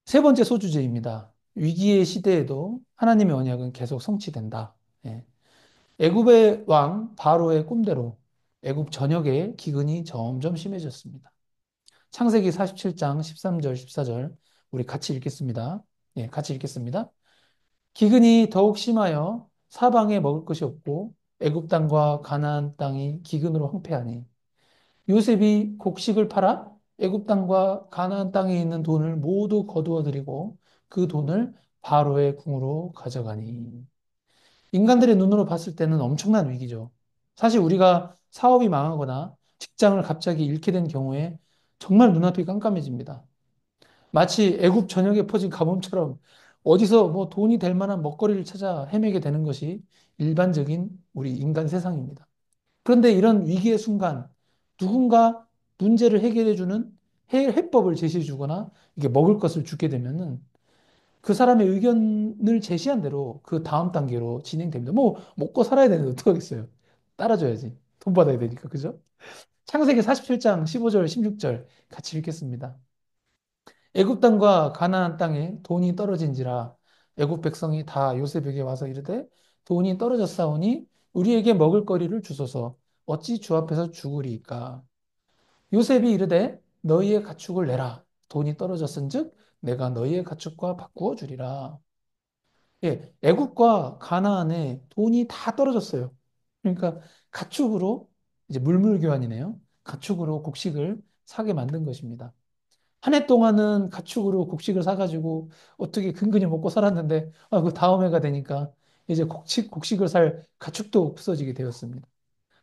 세 번째 소주제입니다. 위기의 시대에도 하나님의 언약은 계속 성취된다. 예. 애굽의 왕 바로의 꿈대로 애굽 전역에 기근이 점점 심해졌습니다. 창세기 47장 13절, 14절 우리 같이 읽겠습니다. 예, 같이 읽겠습니다. 기근이 더욱 심하여 사방에 먹을 것이 없고 애굽 땅과 가나안 땅이 기근으로 황폐하니 요셉이 곡식을 팔아 애굽 땅과 가나안 땅에 있는 돈을 모두 거두어 들이고 그 돈을 바로의 궁으로 가져가니. 인간들의 눈으로 봤을 때는 엄청난 위기죠. 사실 우리가 사업이 망하거나 직장을 갑자기 잃게 된 경우에 정말 눈앞이 깜깜해집니다. 마치 애굽 전역에 퍼진 가뭄처럼 어디서 뭐 돈이 될 만한 먹거리를 찾아 헤매게 되는 것이 일반적인 우리 인간 세상입니다. 그런데 이런 위기의 순간 누군가 문제를 해결해주는 해법을 제시해 주거나 이게 먹을 것을 주게 되면은 그 사람의 의견을 제시한 대로 그 다음 단계로 진행됩니다. 뭐 먹고 살아야 되는데 어떡하겠어요. 따라줘야지. 돈 받아야 되니까. 그죠? 창세기 47장 15절 16절 같이 읽겠습니다. 애굽 땅과 가나안 땅에 돈이 떨어진지라 애굽 백성이 다 요셉에게 와서 이르되 돈이 떨어졌사오니 우리에게 먹을 거리를 주소서 어찌 주 앞에서 죽으리이까. 요셉이 이르되 너희의 가축을 내라. 돈이 떨어졌은즉 내가 너희의 가축과 바꾸어 주리라. 예, 애굽과 가나안에 돈이 다 떨어졌어요. 그러니까 가축으로 이제 물물교환이네요. 가축으로 곡식을 사게 만든 것입니다. 한 해 동안은 가축으로 곡식을 사가지고 어떻게 근근히 먹고 살았는데 그 다음 해가 되니까 이제 곡식을 살 가축도 없어지게 되었습니다.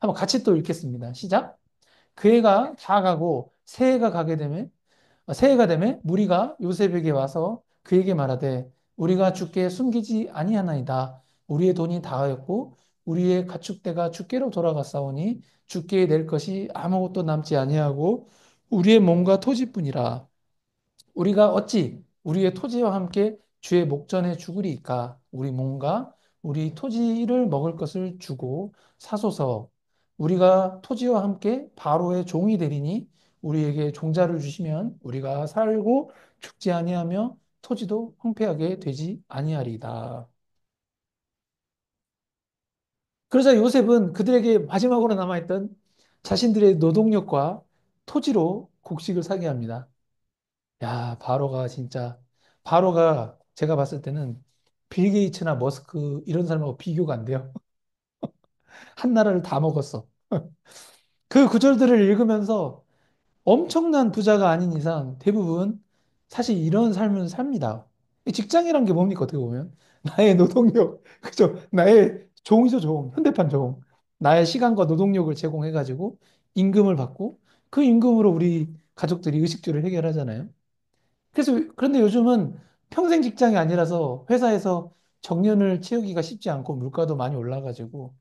한번 같이 또 읽겠습니다. 시작. 그 해가 다 가고 새해가 되매 무리가 요셉에게 와서 그에게 말하되 우리가 주께 숨기지 아니하나이다. 우리의 돈이 다하였고 우리의 가축대가 주께로 돌아갔사오니 주께 낼 것이 아무것도 남지 아니하고 우리의 몸과 토지뿐이라. 우리가 어찌 우리의 토지와 함께 주의 목전에 죽으리이까? 우리 몸과 우리 토지를 먹을 것을 주고 사소서. 우리가 토지와 함께 바로의 종이 되리니 우리에게 종자를 주시면 우리가 살고 죽지 아니하며 토지도 황폐하게 되지 아니하리이다. 그러자 요셉은 그들에게 마지막으로 남아있던 자신들의 노동력과 토지로 곡식을 사게 합니다. 야, 바로가 제가 봤을 때는 빌 게이츠나 머스크 이런 사람하고 비교가 안 돼요. 한 나라를 다 먹었어. 그 구절들을 읽으면서 엄청난 부자가 아닌 이상 대부분 사실 이런 삶을 삽니다. 이 직장이란 게 뭡니까, 어떻게 보면? 나의 노동력, 그죠? 나의 종이죠, 종. 현대판 종. 나의 시간과 노동력을 제공해가지고 임금을 받고 그 임금으로 우리 가족들이 의식주를 해결하잖아요. 그런데 요즘은 평생 직장이 아니라서 회사에서 정년을 채우기가 쉽지 않고 물가도 많이 올라가지고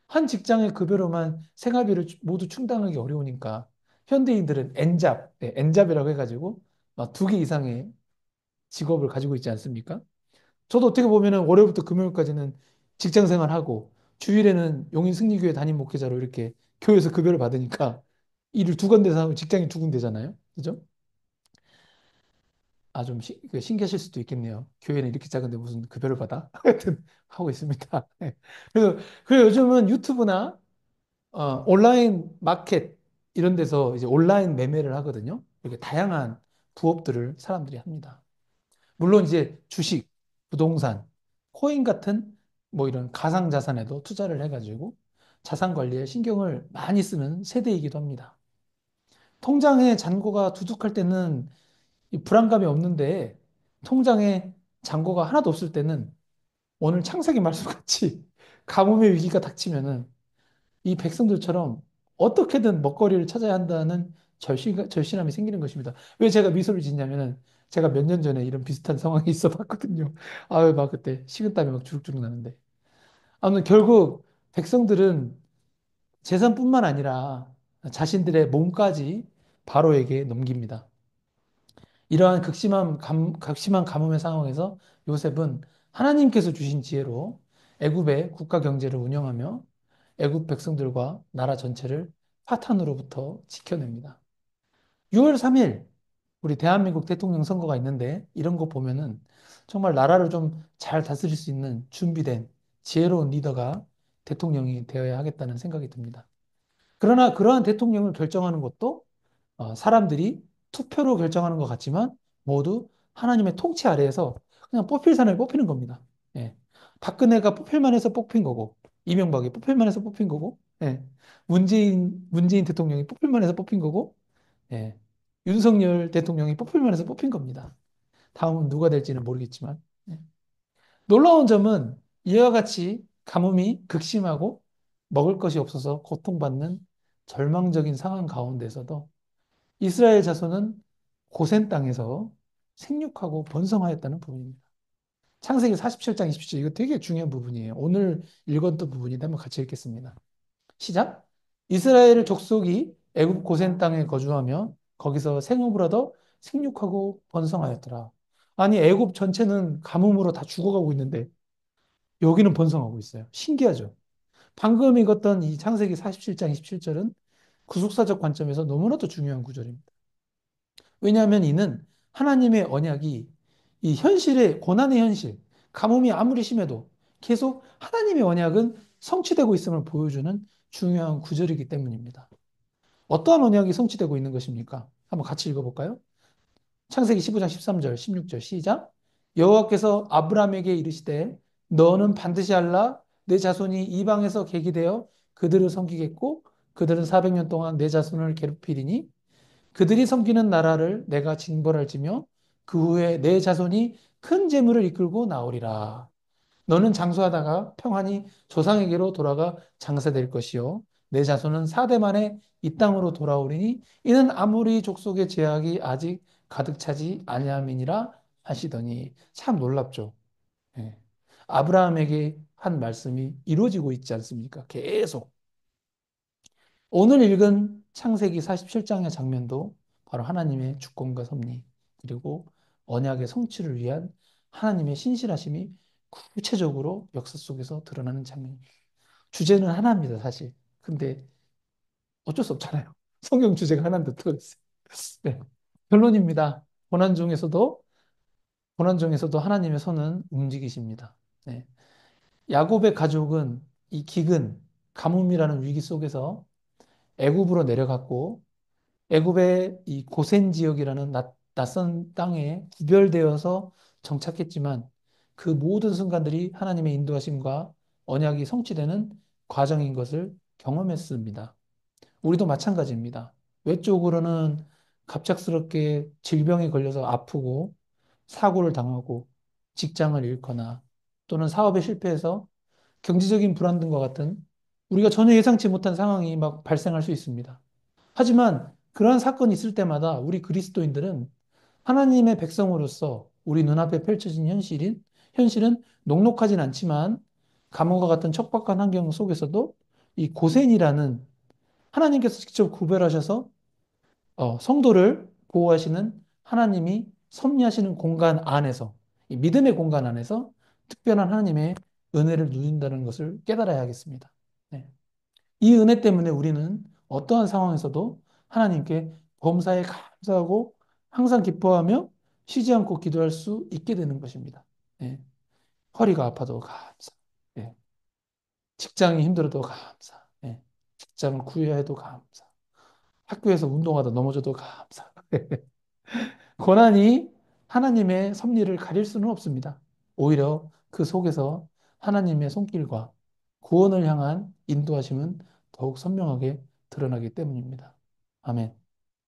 한 직장의 급여로만 생활비를 모두 충당하기 어려우니까 현대인들은 N잡, 네, N잡이라고 해가지고 막 두 개 이상의 직업을 가지고 있지 않습니까? 저도 어떻게 보면은 월요일부터 금요일까지는 직장 생활하고 주일에는 용인 승리교회 담임 목회자로 이렇게 교회에서 급여를 받으니까 일을 두 군데서 하면 직장이 두 군데잖아요. 그죠? 좀 신기하실 수도 있겠네요. 교회는 이렇게 작은데 무슨 급여를 받아? 하여튼 하고 있습니다. 네. 그래서 요즘은 유튜브나 온라인 마켓 이런 데서 이제 온라인 매매를 하거든요. 이렇게 다양한 부업들을 사람들이 합니다. 물론 이제 주식, 부동산, 코인 같은 뭐 이런 가상 자산에도 투자를 해가지고 자산 관리에 신경을 많이 쓰는 세대이기도 합니다. 통장에 잔고가 두둑할 때는 이 불안감이 없는데 통장에 잔고가 하나도 없을 때는 오늘 창세기 말씀같이 가뭄의 위기가 닥치면은 이 백성들처럼 어떻게든 먹거리를 찾아야 한다는 절실함이 생기는 것입니다. 왜 제가 미소를 짓냐면은 제가 몇 년 전에 이런 비슷한 상황이 있어 봤거든요. 아유, 막 그때 식은땀이 막 주룩주룩 나는데. 아무튼 결국 백성들은 재산뿐만 아니라 자신들의 몸까지 바로에게 넘깁니다. 이러한 극심한 가뭄의 상황에서 요셉은 하나님께서 주신 지혜로 애굽의 국가 경제를 운영하며 애굽 백성들과 나라 전체를 파탄으로부터 지켜냅니다. 6월 3일 우리 대한민국 대통령 선거가 있는데 이런 거 보면은 정말 나라를 좀 잘 다스릴 수 있는 준비된 지혜로운 리더가 대통령이 되어야 하겠다는 생각이 듭니다. 그러나 그러한 대통령을 결정하는 것도 사람들이 투표로 결정하는 것 같지만 모두 하나님의 통치 아래에서 그냥 뽑힐 사람이 뽑히는 겁니다. 예. 박근혜가 뽑힐만 해서 뽑힌 거고, 이명박이 뽑힐만 해서 뽑힌 거고, 예. 문재인 대통령이 뽑힐만 해서 뽑힌 거고, 예. 윤석열 대통령이 뽑힐만 해서 뽑힌 겁니다. 다음은 누가 될지는 모르겠지만. 예. 놀라운 점은 이와 같이 가뭄이 극심하고 먹을 것이 없어서 고통받는 절망적인 상황 가운데서도 이스라엘 자손은 고센 땅에서 생육하고 번성하였다는 부분입니다. 창세기 47장 27절 이거 되게 중요한 부분이에요. 오늘 읽었던 부분인데 한번 같이 읽겠습니다. 시작. 이스라엘 족속이 애굽 고센 땅에 거주하며 거기서 생업을 하더 생육하고 번성하였더라. 아니 애굽 전체는 가뭄으로 다 죽어가고 있는데 여기는 번성하고 있어요. 신기하죠? 방금 읽었던 이 창세기 47장 27절은 구속사적 관점에서 너무나도 중요한 구절입니다. 왜냐하면 이는 하나님의 언약이 이 현실의 고난의 현실, 가뭄이 아무리 심해도 계속 하나님의 언약은 성취되고 있음을 보여주는 중요한 구절이기 때문입니다. 어떠한 언약이 성취되고 있는 것입니까? 한번 같이 읽어볼까요? 창세기 15장 13절, 16절 시작. 여호와께서 아브라함에게 이르시되 너는 반드시 알라 내 자손이 이방에서 계기되어 그들을 섬기겠고 그들은 400년 동안 내 자손을 괴롭히리니 그들이 섬기는 나라를 내가 징벌할지며 그 후에 내 자손이 큰 재물을 이끌고 나오리라. 너는 장수하다가 평안히 조상에게로 돌아가 장사될 것이요. 내 자손은 4대 만에 이 땅으로 돌아오리니 이는 아무리 족속의 제약이 아직 가득 차지 아니함이니라 하시더니 참 놀랍죠. 예. 아브라함에게 한 말씀이 이루어지고 있지 않습니까? 계속. 오늘 읽은 창세기 47장의 장면도 바로 하나님의 주권과 섭리, 그리고 언약의 성취를 위한 하나님의 신실하심이 구체적으로 역사 속에서 드러나는 장면입니다. 주제는 하나입니다, 사실. 근데 어쩔 수 없잖아요. 성경 주제가 하나인데 어떡하겠어요. 네. 결론입니다. 고난 중에서도 하나님의 손은 움직이십니다. 네. 야곱의 가족은 이 기근, 가뭄이라는 위기 속에서 애굽으로 내려갔고 애굽의 이 고센 지역이라는 낯선 땅에 구별되어서 정착했지만 그 모든 순간들이 하나님의 인도하심과 언약이 성취되는 과정인 것을 경험했습니다. 우리도 마찬가지입니다. 외적으로는 갑작스럽게 질병에 걸려서 아프고 사고를 당하고 직장을 잃거나 또는 사업에 실패해서 경제적인 불안 등과 같은 우리가 전혀 예상치 못한 상황이 막 발생할 수 있습니다. 하지만 그러한 사건이 있을 때마다 우리 그리스도인들은 하나님의 백성으로서 우리 눈앞에 펼쳐진 현실은 녹록하진 않지만 감옥과 같은 척박한 환경 속에서도 이 고센이라는 하나님께서 직접 구별하셔서 성도를 보호하시는 하나님이 섭리하시는 공간 안에서 이 믿음의 공간 안에서 특별한 하나님의 은혜를 누린다는 것을 깨달아야 하겠습니다. 네. 이 은혜 때문에 우리는 어떠한 상황에서도 하나님께 범사에 감사하고 항상 기뻐하며 쉬지 않고 기도할 수 있게 되는 것입니다. 예. 허리가 아파도 감사. 예. 직장이 힘들어도 감사. 예. 직장을 구해야 해도 감사. 학교에서 운동하다 넘어져도 감사. 고난이 하나님의 섭리를 가릴 수는 없습니다. 오히려 그 속에서 하나님의 손길과 구원을 향한 인도하심은 더욱 선명하게 드러나기 때문입니다. 아멘.